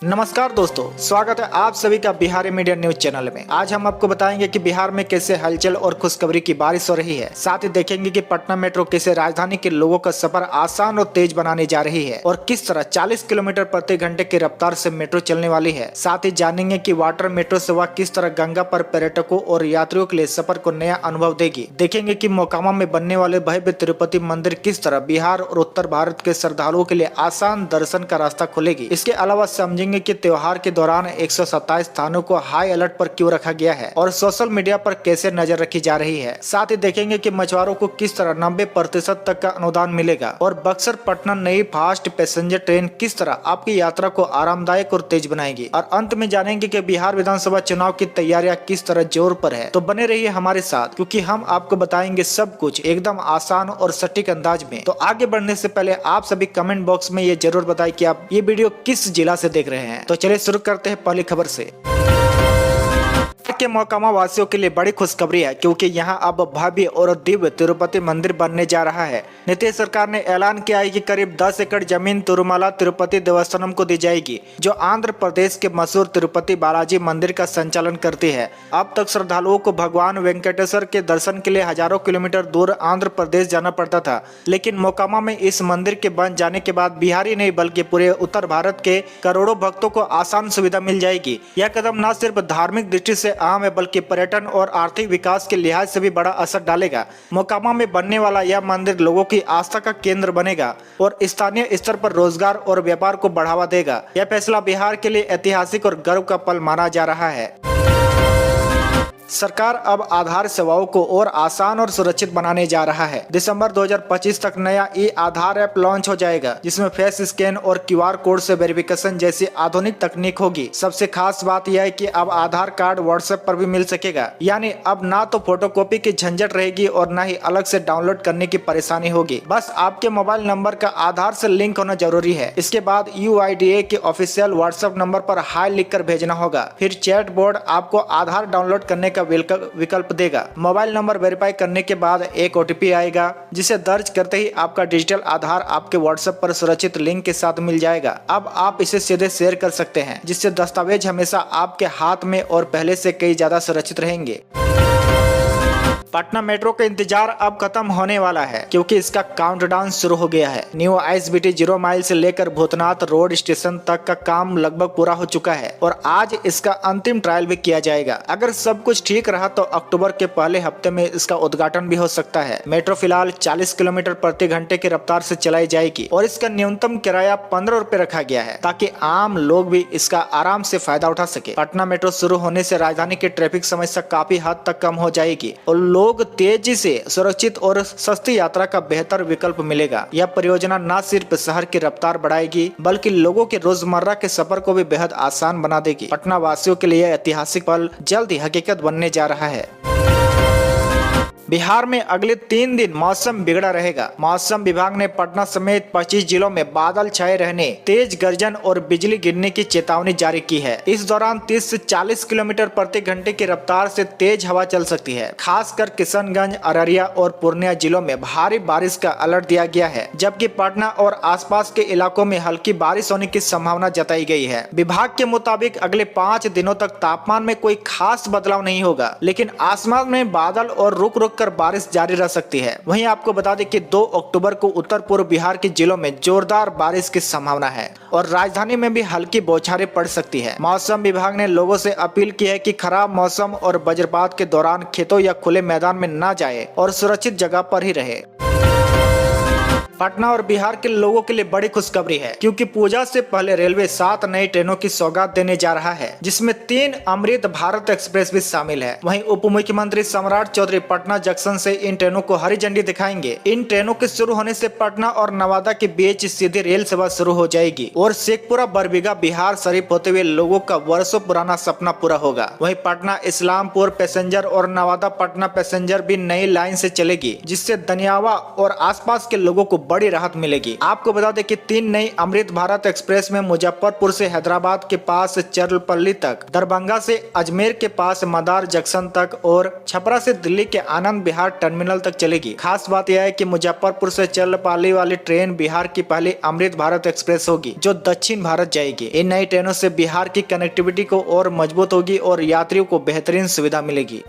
नमस्कार दोस्तों, स्वागत है आप सभी का बिहारी मीडिया न्यूज चैनल में। आज हम आपको बताएंगे कि बिहार में कैसे हलचल और खुशखबरी की बारिश हो रही है। साथ ही देखेंगे कि पटना मेट्रो कैसे राजधानी के लोगों का सफर आसान और तेज बनाने जा रही है और किस तरह 40 किलोमीटर प्रति घंटे की रफ्तार से मेट्रो चलने वाली है। साथ ही जानेंगे कि वाटर मेट्रो सेवा किस तरह गंगा पर पर्यटकों और यात्रियों के लिए सफर को नया अनुभव देगी। देखेंगे कि मोकामा में बनने वाले भव्य तिरुपति मंदिर किस तरह बिहार और उत्तर भारत के श्रद्धालुओं के लिए आसान दर्शन का रास्ता खोलेगी। इसके अलावा समझेंगे कि त्योहार के दौरान 127 स्थानों को हाई अलर्ट पर क्यों रखा गया है और सोशल मीडिया पर कैसे नजर रखी जा रही है। साथ ही देखेंगे कि मछुआरों को किस तरह 90% तक का अनुदान मिलेगा और बक्सर पटना नई फास्ट पैसेंजर ट्रेन किस तरह आपकी यात्रा को आरामदायक और तेज बनाएगी। और अंत में जानेंगे कि बिहार विधानसभा चुनाव की तैयारियां किस तरह जोर पर है। तो बने रहिए हमारे साथ, क्योंकि हम आपको बताएंगे सब कुछ एकदम आसान और सटीक अंदाज में। तो आगे बढ़ने से पहले आप सभी कमेंट बॉक्स में ये जरूर बताएं कि आप ये वीडियो किस जिला से देख रहे हैं। तो चलिए शुरू करते हैं पहली खबर से। के मोकामा वासियों के लिए बड़ी खुशखबरी है, क्योंकि यहां अब भव्य और दिव्य तिरुपति मंदिर बनने जा रहा है। नीतीश सरकार ने ऐलान किया है कि करीब 10 एकड़ जमीन तिरुमला तिरुपति देवस्थानम को दी जाएगी, जो आंध्र प्रदेश के मशहूर तिरुपति बालाजी मंदिर का संचालन करती है। अब तक श्रद्धालुओं को भगवान वेंकटेश्वर के दर्शन के लिए हजारों किलोमीटर दूर आंध्र प्रदेश जाना पड़ता था, लेकिन मोकामा में इस मंदिर के बन जाने के बाद बिहारी नहीं बल्कि पूरे उत्तर भारत के करोड़ों भक्तों को आसान सुविधा मिल जाएगी। यह कदम न सिर्फ धार्मिक दृष्टि से अहम है, बल्कि पर्यटन और आर्थिक विकास के लिहाज से भी बड़ा असर डालेगा। मोकामा में बनने वाला यह मंदिर लोगों की आस्था का केंद्र बनेगा और स्थानीय स्तर पर रोजगार और व्यापार को बढ़ावा देगा। यह फैसला बिहार के लिए ऐतिहासिक और गर्व का पल माना जा रहा है। सरकार अब आधार सेवाओं को और आसान और सुरक्षित बनाने जा रहा है। दिसंबर 2025 तक नया ई आधार ऐप लॉन्च हो जाएगा, जिसमें फेस स्कैन और क्यूआर कोड से वेरिफिकेशन जैसी आधुनिक तकनीक होगी। सबसे खास बात यह है कि अब आधार कार्ड व्हाट्सएप पर भी मिल सकेगा, यानी अब ना तो फोटोकॉपी की झंझट रहेगी और न ही अलग से डाउनलोड करने की परेशानी होगी। बस आपके मोबाइल नंबर का आधार से लिंक होना जरूरी है। इसके बाद UIDAI के ऑफिशियल व्हाट्सएप नंबर पर हाई लिखकर भेजना होगा। फिर चैट बोर्ड आपको आधार डाउनलोड करने विकल्प देगा। मोबाइल नंबर वेरीफाई करने के बाद एक OTP आएगा, जिसे दर्ज करते ही आपका डिजिटल आधार आपके व्हाट्सएप पर सुरक्षित लिंक के साथ मिल जाएगा। अब आप इसे सीधे शेयर कर सकते हैं, जिससे दस्तावेज हमेशा आपके हाथ में और पहले से कई ज्यादा सुरक्षित रहेंगे। पटना मेट्रो का इंतजार अब खत्म होने वाला है, क्योंकि इसका काउंटडाउन शुरू हो गया है। न्यू ISBT 0 माइल से लेकर भूतनाथ रोड स्टेशन तक का काम लगभग पूरा हो चुका है और आज इसका अंतिम ट्रायल भी किया जाएगा। अगर सब कुछ ठीक रहा तो अक्टूबर के पहले हफ्ते में इसका उद्घाटन भी हो सकता है। मेट्रो फिलहाल 40 किलोमीटर प्रति घंटे की रफ्तार से चलाई जाएगी और इसका न्यूनतम किराया 15 रुपए रखा गया है, ताकि आम लोग भी इसका आराम से फायदा उठा सके। पटना मेट्रो शुरू होने से राजधानी की ट्रैफिक समस्या काफी हद तक कम हो जाएगी और लोग तेजी से सुरक्षित और सस्ती यात्रा का बेहतर विकल्प मिलेगा। यह परियोजना न सिर्फ शहर की रफ्तार बढ़ाएगी, बल्कि लोगों के रोजमर्रा के सफर को भी बेहद आसान बना देगी। पटना वासियों के लिए ऐतिहासिक पल जल्द ही हकीकत बनने जा रहा है। बिहार में अगले 3 दिन मौसम बिगड़ा रहेगा। मौसम विभाग ने पटना समेत 25 जिलों में बादल छाए रहने, तेज गर्जन और बिजली गिरने की चेतावनी जारी की है। इस दौरान 30 से 40 किलोमीटर प्रति घंटे की रफ्तार से तेज हवा चल सकती है। खासकर किशनगंज, अररिया और पूर्णिया जिलों में भारी बारिश का अलर्ट दिया गया है, जबकि पटना और आसपास के इलाकों में हल्की बारिश होने की संभावना जताई गई है। विभाग के मुताबिक अगले 5 दिनों तक तापमान में कोई खास बदलाव नहीं होगा, लेकिन आसमान में बादल और रुक रुक कर बारिश जारी रह सकती है। वहीं आपको बता दें कि 2 अक्टूबर को उत्तर पूर्व बिहार के जिलों में जोरदार बारिश की संभावना है और राजधानी में भी हल्की बौछारें पड़ सकती है। मौसम विभाग ने लोगों से अपील की है कि खराब मौसम और वज्रपात के दौरान खेतों या खुले मैदान में न जाए और सुरक्षित जगह पर ही रहे। पटना और बिहार के लोगों के लिए बड़ी खुशखबरी है, क्योंकि पूजा से पहले रेलवे 7 नई ट्रेनों की सौगात देने जा रहा है, जिसमें 3 अमृत भारत एक्सप्रेस भी शामिल है। वहीं उप मुख्यमंत्री सम्राट चौधरी पटना जंक्शन से इन ट्रेनों को हरी झंडी दिखाएंगे। इन ट्रेनों के शुरू होने से पटना और नवादा के बीच सीधी रेल सेवा शुरू हो जाएगी और शेखपुरा बरबीघा बिहार शरीफ होते हुए लोगों का वर्षों पुराना सपना पूरा होगा। वहीं पटना इस्लामपुर पैसेंजर और नवादा पटना पैसेंजर भी नई लाइन से चलेगी, जिससे दनियावा और आसपास के लोगों को बड़ी राहत मिलेगी। आपको बता दें कि 3 नई अमृत भारत एक्सप्रेस में मुजफ्फरपुर से हैदराबाद के पास चरलपल्ली तक, दरभंगा से अजमेर के पास मदार जंक्शन तक और छपरा से दिल्ली के आनंद विहार टर्मिनल तक चलेगी। खास बात यह है कि मुजफ्फरपुर से चरलपल्ली वाली ट्रेन बिहार की पहली अमृत भारत एक्सप्रेस होगी जो दक्षिण भारत जाएगी। इन नई ट्रेनों से बिहार की कनेक्टिविटी को और मजबूत होगी और यात्रियों को बेहतरीन सुविधा मिलेगी।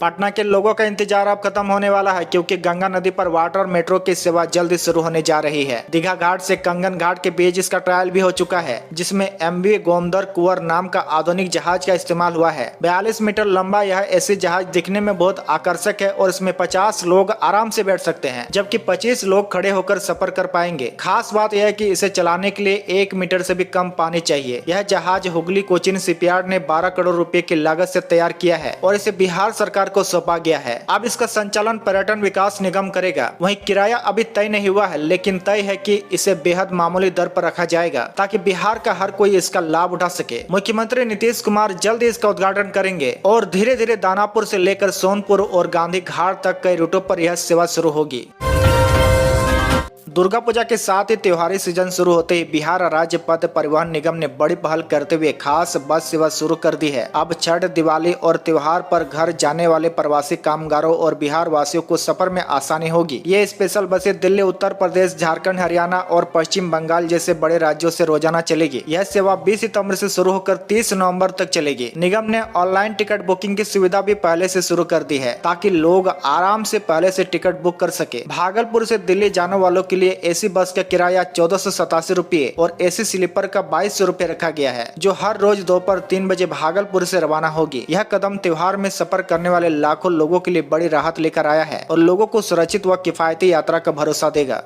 पटना के लोगों का इंतजार अब खत्म होने वाला है क्योंकि गंगा नदी पर वाटर मेट्रो की सेवा जल्दी शुरू होने जा रही है। दीघा घाट से कंगन घाट के बीच इसका ट्रायल भी हो चुका है, जिसमें MV गोमदर कुंवर नाम का आधुनिक जहाज का इस्तेमाल हुआ है। 42 मीटर लंबा यह ऐसी जहाज दिखने में बहुत आकर्षक है और इसमें 50 लोग आराम से बैठ सकते हैं, जबकि 25 लोग खड़े होकर सफर कर पाएंगे। खास बात यह है कि इसे चलाने के लिए 1 मीटर से भी कम पानी चाहिए। यह जहाज हुगली कोचिन शिपयार्ड ने 12 करोड़ रुपए की लागत से तैयार किया है और इसे बिहार सरकार को सौंपा गया है। अब इसका संचालन पर्यटन विकास निगम करेगा। वहीं किराया अभी तय नहीं हुआ है, लेकिन तय है कि इसे बेहद मामूली दर पर रखा जाएगा ताकि बिहार का हर कोई इसका लाभ उठा सके। मुख्यमंत्री नीतीश कुमार जल्द ही इसका उद्घाटन करेंगे और धीरे धीरे दानापुर से लेकर सोनपुर और गांधी घाट तक कई रूटों पर यह सेवा शुरू होगी। दुर्गा पूजा के साथ ही त्योहारी सीजन शुरू होते ही बिहार राज्य पथ परिवहन निगम ने बड़ी पहल करते हुए खास बस सेवा शुरू कर दी है। अब छठ, दिवाली और त्योहार पर घर जाने वाले प्रवासी कामगारों और बिहार वासियों को सफर में आसानी होगी। ये स्पेशल बसें दिल्ली, उत्तर प्रदेश, झारखंड, हरियाणा और पश्चिम बंगाल जैसे बड़े राज्यों से रोजाना चलेगी। यह सेवा 20 सितंबर से शुरू होकर 30 नवंबर तक चलेगी। निगम ने ऑनलाइन टिकट बुकिंग की सुविधा भी पहले से शुरू कर दी है ताकि लोग आराम से पहले से टिकट बुक कर सके। भागलपुर से दिल्ली जाने वालों के लिए एसी बस का किराया 1487 रुपये और एसी स्लीपर का 2200 रुपये रखा गया है, जो हर रोज दोपहर 3 बजे भागलपुर से रवाना होगी। यह कदम त्योहार में सफर करने वाले लाखों लोगों के लिए बड़ी राहत लेकर आया है और लोगों को सुरक्षित व किफायती यात्रा का भरोसा देगा।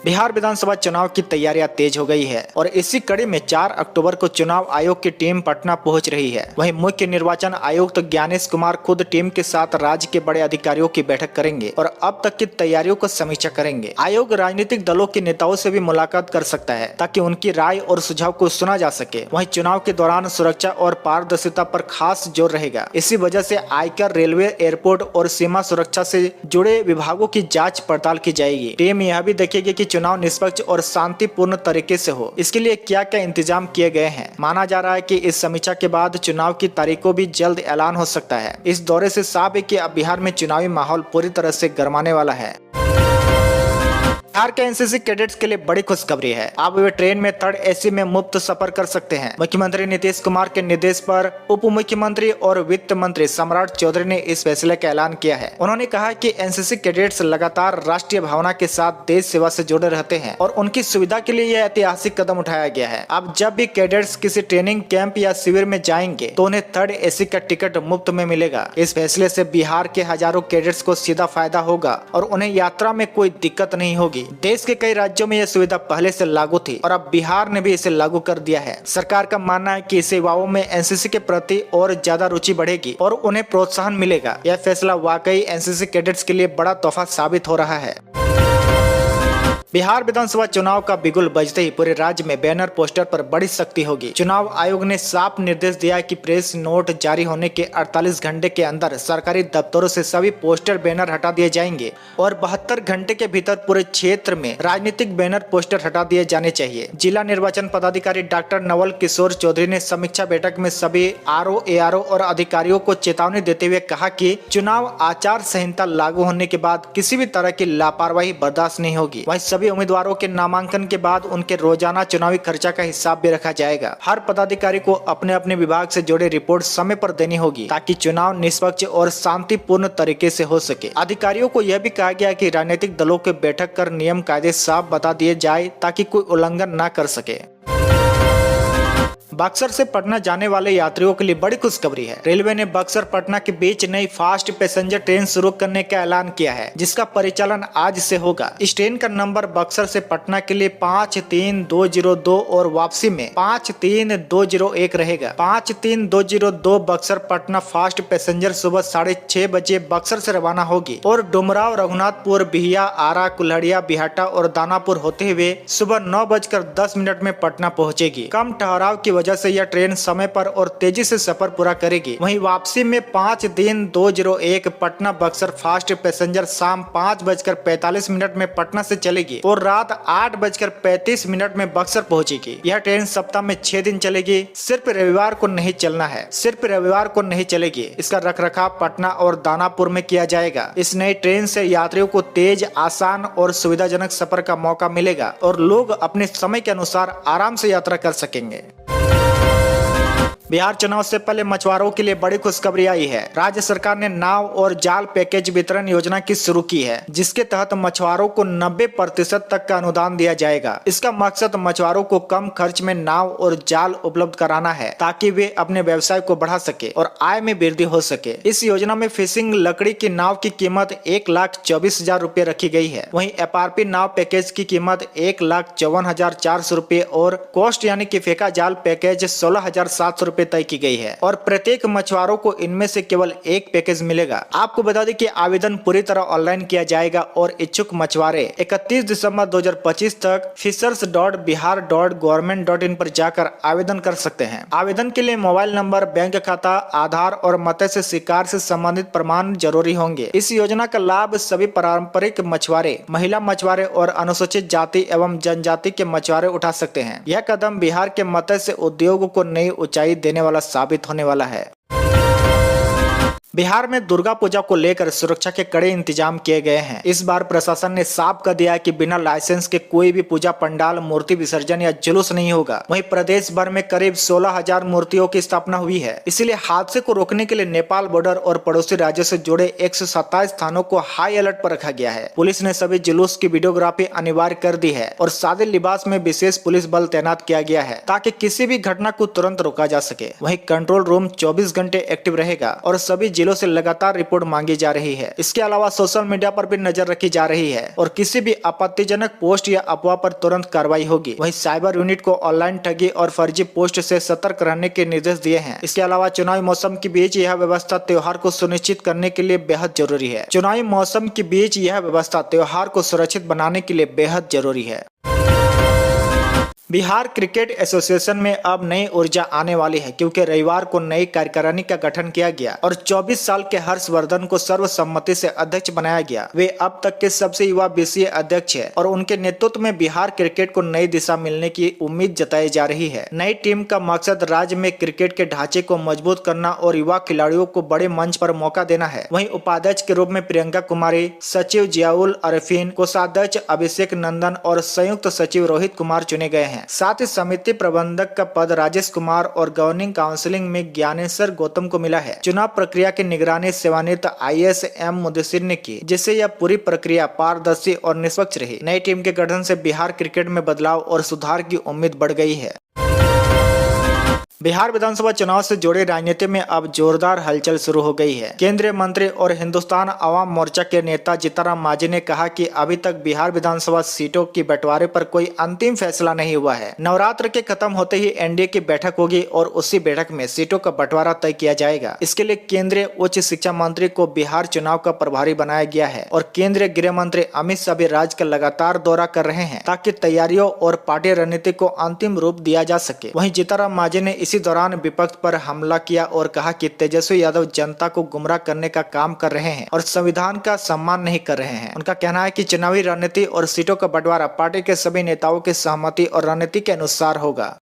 बिहार विधानसभा चुनाव की तैयारियां तेज हो गई है और इसी कड़ी में 4 अक्टूबर को चुनाव आयोग की टीम पटना पहुंच रही है। वहीं मुख्य निर्वाचन आयुक्त ज्ञानेश कुमार खुद टीम के साथ राज्य के बड़े अधिकारियों की बैठक करेंगे और अब तक की तैयारियों को समीक्षा करेंगे। आयोग राजनीतिक दलों के नेताओं से भी मुलाकात कर सकता है ताकि उनकी राय और सुझाव को सुना जा सके। वहीं चुनाव के दौरान सुरक्षा और पारदर्शिता पर खास जोर रहेगा। इसी वजह से आयकर, रेलवे, एयरपोर्ट और सीमा सुरक्षा से जुड़े विभागों की जाँच पड़ताल की जाएगी। टीम यह भी देखेगी कि चुनाव निष्पक्ष और शांतिपूर्ण तरीके से हो। इसके लिए क्या क्या इंतजाम किए गए हैं। माना जा रहा है कि इस समीक्षा के बाद चुनाव की तारीखों भी जल्द ऐलान हो सकता है। इस दौरे से साफ है कि अब बिहार में चुनावी माहौल पूरी तरह से गरमाने वाला है। बिहार के एनसीसी कैडेट्स के लिए बड़ी खुशखबरी है। अब वे ट्रेन में 3rd AC में मुफ्त सफर कर सकते हैं। मुख्यमंत्री नीतीश कुमार के निर्देश पर उप मुख्यमंत्री और वित्त मंत्री सम्राट चौधरी ने इस फैसले का ऐलान किया है। उन्होंने कहा कि एनसीसी कैडेट्स लगातार राष्ट्रीय भावना के साथ देश सेवा से जुड़े रहते हैं और उनकी सुविधा के लिए यह ऐतिहासिक कदम उठाया गया है। अब जब भी कैडेट्स किसी ट्रेनिंग कैंप या शिविर में जाएंगे तो उन्हें 3rd AC का टिकट मुफ्त में मिलेगा। इस फैसले से बिहार के हजारों कैडेट्स को सीधा फायदा होगा और उन्हें यात्रा में कोई दिक्कत नहीं होगी। देश के कई राज्यों में यह सुविधा पहले से लागू थी और अब बिहार ने भी इसे लागू कर दिया है। सरकार का मानना है कि इससे युवाओं में एनसीसी के प्रति और ज्यादा रुचि बढ़ेगी और उन्हें प्रोत्साहन मिलेगा। यह फैसला वाकई एनसीसी कैडेट्स के लिए बड़ा तोहफा साबित हो रहा है। बिहार विधानसभा चुनाव का बिगुल बजते ही पूरे राज्य में बैनर पोस्टर पर बड़ी सख्ती होगी। चुनाव आयोग ने साफ निर्देश दिया है कि प्रेस नोट जारी होने के 48 घंटे के अंदर सरकारी दफ्तरों से सभी पोस्टर बैनर हटा दिए जाएंगे और 72 घंटे के भीतर पूरे क्षेत्र में राजनीतिक बैनर पोस्टर हटा दिए जाने चाहिए। जिला निर्वाचन पदाधिकारी डॉक्टर नवल किशोर चौधरी ने समीक्षा बैठक में सभी RO, ARO और अधिकारियों को चेतावनी देते हुए कहा कि चुनाव आचार संहिता लागू होने के बाद किसी भी तरह की लापरवाही बर्दाश्त नहीं होगी। वहीं सभी उम्मीदवारों के नामांकन के बाद उनके रोजाना चुनावी खर्चा का हिसाब भी रखा जाएगा। हर पदाधिकारी को अपने अपने विभाग से जुड़े रिपोर्ट समय पर देनी होगी ताकि चुनाव निष्पक्ष और शांतिपूर्ण तरीके से हो सके। अधिकारियों को यह भी कहा गया कि राजनीतिक दलों के बैठक कर नियम कायदे साफ बता दिए जाए ताकि कोई उल्लंघन न कर सके। बक्सर से पटना जाने वाले यात्रियों के लिए बड़ी खुशखबरी है। रेलवे ने बक्सर पटना के बीच नई फास्ट पैसेंजर ट्रेन शुरू करने का ऐलान किया है, जिसका परिचालन आज से होगा। इस ट्रेन का नंबर बक्सर से पटना के लिए 53202 और वापसी में 53201 रहेगा। 53202 बक्सर पटना फास्ट पैसेंजर सुबह 6:30 बजे बक्सर से रवाना होगी और डुमराव, रघुनाथपुर, बिहिया, आरा, कुल्हड़िया, बिहाटा और दानापुर होते हुए सुबह 9:10 में पटना पहुँचेगी। कम ठहराव बदलाव की वजह से यह ट्रेन समय पर और तेजी से सफर पूरा करेगी। वहीं वापसी में 5-3-201 पटना बक्सर फास्ट पैसेंजर शाम 5:45 में पटना से चलेगी और रात 8:35 में बक्सर पहुंचेगी। यह ट्रेन सप्ताह में 6 दिन चलेगी। सिर्फ रविवार को नहीं चलना है, सिर्फ रविवार को नहीं चलेगी। इसका रखरखाव पटना और दानापुर में किया जाएगा। इस नई ट्रेन से यात्रियों को तेज, आसान और सुविधाजनक सफर का मौका मिलेगा और लोग अपने समय के अनुसार आराम से यात्रा कर सकेंगे। बिहार चुनाव से पहले मछुआरों के लिए बड़ी खुशखबरी आई है। राज्य सरकार ने नाव और जाल पैकेज वितरण योजना की शुरू की है, जिसके तहत मछुआरों को 90% तक का अनुदान दिया जाएगा। इसका मकसद मछुआरों को कम खर्च में नाव और जाल उपलब्ध कराना है, ताकि वे अपने व्यवसाय को बढ़ा सके और आय में वृद्धि हो सके। इस योजना में फिशिंग लकड़ी की नाव की कीमत 1,24,000 रुपए रखी गई है। वहीं FRP नाव पैकेज की कीमत 1,54,400 रुपए और कोस्ट यानी कि फेंका जाल पैकेज 16,700 रुपए तय की गई है और प्रत्येक मछुआरों को इनमें से केवल एक पैकेज मिलेगा। आपको बता दें कि आवेदन पूरी तरह ऑनलाइन किया जाएगा और इच्छुक मछुआरे 31 दिसंबर 2025 तक fishers.bihar.government.in पर जाकर आवेदन कर सकते हैं। आवेदन के लिए मोबाइल नंबर, बैंक खाता, आधार और मत्स्य शिकार से संबंधित प्रमाण जरूरी होंगे। इस योजना का लाभ सभी पारंपरिक मछुआरे, महिला मछुआरे और अनुसूचित जाति एवं जनजाति के मछुआरे उठा सकते हैं। यह कदम बिहार के मत्स्य उद्योग को नई ऊंचाई देने वाला साबित होने वाला है। बिहार में दुर्गा पूजा को लेकर सुरक्षा के कड़े इंतजाम किए गए हैं। इस बार प्रशासन ने साफ कर दिया है कि बिना लाइसेंस के कोई भी पूजा पंडाल, मूर्ति विसर्जन या जुलूस नहीं होगा। वहीं प्रदेश भर में करीब 16,000 मूर्तियों की स्थापना हुई है। इसलिए हादसे को रोकने के लिए नेपाल बॉर्डर और पड़ोसी राज्यों से जुड़े 127 स्थानों को हाई अलर्ट पर रखा गया है। पुलिस ने सभी जुलूस की वीडियोग्राफी अनिवार्य कर दी है और सादे लिबास में विशेष पुलिस बल तैनात किया गया है, ताकि किसी भी घटना को तुरंत रोका जा सके। वहीं कंट्रोल रूम 24 घंटे एक्टिव रहेगा और सभी जिलों से लगातार रिपोर्ट मांगी जा रही है। इसके अलावा सोशल मीडिया पर भी नजर रखी जा रही है और किसी भी आपत्तिजनक पोस्ट या अफवाह पर तुरंत कार्रवाई होगी। वहीं साइबर यूनिट को ऑनलाइन ठगी और फर्जी पोस्ट से सतर्क रहने के निर्देश दिए हैं। इसके अलावा चुनावी मौसम के बीच यह व्यवस्था त्योहार को सुनिश्चित करने के लिए बेहद जरूरी है। चुनावी मौसम के बीच यह व्यवस्था त्योहार को सुरक्षित बनाने के लिए बेहद जरूरी है। बिहार क्रिकेट एसोसिएशन में अब नई ऊर्जा आने वाली है, क्योंकि रविवार को नई कार्यकारिणी का गठन किया गया और 24 साल के हर्षवर्धन को सर्वसम्मति से अध्यक्ष बनाया गया। वे अब तक के सबसे युवा BCA अध्यक्ष है और उनके नेतृत्व में बिहार क्रिकेट को नई दिशा मिलने की उम्मीद जताई जा रही है। नई टीम का मकसद राज्य में क्रिकेट के ढांचे को मजबूत करना और युवा खिलाड़ियों को बड़े मंच पर मौका देना है। वहीं उपाध्यक्ष के रूप में प्रियंका कुमारी, सचिव जियाउल अरफीन, कोषाध्यक्ष अभिषेक नंदन और संयुक्त सचिव रोहित कुमार चुने गए हैं। साथ ही समिति प्रबंधक का पद राजेश कुमार और गवर्निंग काउंसिलिंग में ज्ञानेश्वर गौतम को मिला है। चुनाव प्रक्रिया की निगरानी सेवानिवृत्त IAS M मुदस्सिर ने की, जिससे यह पूरी प्रक्रिया पारदर्शी और निष्पक्ष रही। नई टीम के गठन से बिहार क्रिकेट में बदलाव और सुधार की उम्मीद बढ़ गई है। बिहार विधानसभा चुनाव से जुड़े राजनीति में अब जोरदार हलचल शुरू हो गई है। केंद्रीय मंत्री और हिंदुस्तान अवाम मोर्चा के नेता जीतनराम मांझी ने कहा कि अभी तक बिहार विधानसभा सीटों की बंटवारे पर कोई अंतिम फैसला नहीं हुआ है। नवरात्र के खत्म होते ही NDA की बैठक होगी और उसी बैठक में सीटों का बंटवारा तय किया जाएगा। इसके लिए केंद्रीय उच्च शिक्षा मंत्री को बिहार चुनाव का प्रभारी बनाया गया है और केंद्रीय गृह मंत्री अमित शाह भी राज्य का लगातार दौरा कर रहे हैं, ताकि तैयारियों और पार्टी रणनीति को अंतिम रूप दिया जा सके। वहीं जीतनराम मांझी ने इसी दौरान विपक्ष पर हमला किया और कहा कि तेजस्वी यादव जनता को गुमराह करने का काम कर रहे हैं और संविधान का सम्मान नहीं कर रहे हैं। उनका कहना है कि चुनावी रणनीति और सीटों का बंटवारा पार्टी के सभी नेताओं की सहमति और रणनीति के अनुसार होगा।